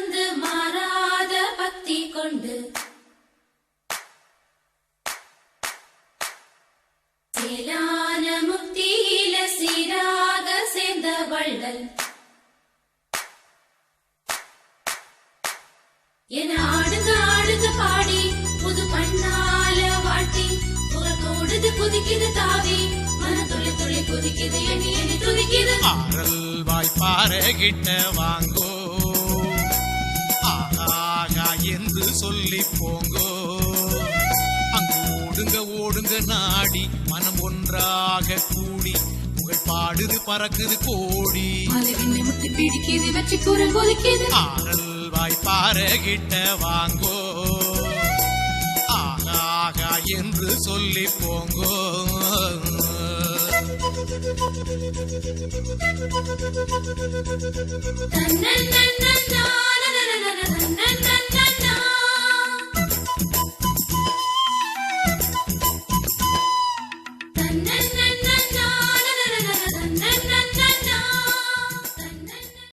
வந்து மாறாத பக்தி கொண்டு சேலான முக்தியில சீராக சேர்ந்த வள்ளல் என ஆடுங்க ஆடுங்க பாடி புது பண்ணால வாட்டி புறத்தோடுது குதிக்குது தாவி மன துளி துளி குதிக்குது எண்ணி எண்ணி துதிக்குது ஆரல் வாய்ப்பார கிட்ட வாங்கோ ஆகா என்று சொல்லி போங்கோ அங்கு ஓடுங்க ஓடுங்க நாடி மனம் ஒன்றாக கூடி புகழ் பாடுது பறக்குது கோடி முத்தி பிடிக்குது வெற்றி குரல் ஒலிக்குது ஆரல் வாய்ப்பார கிட்ட வாங்கோ ஆகா என்று சொல்லி போங்கோ தன்னன்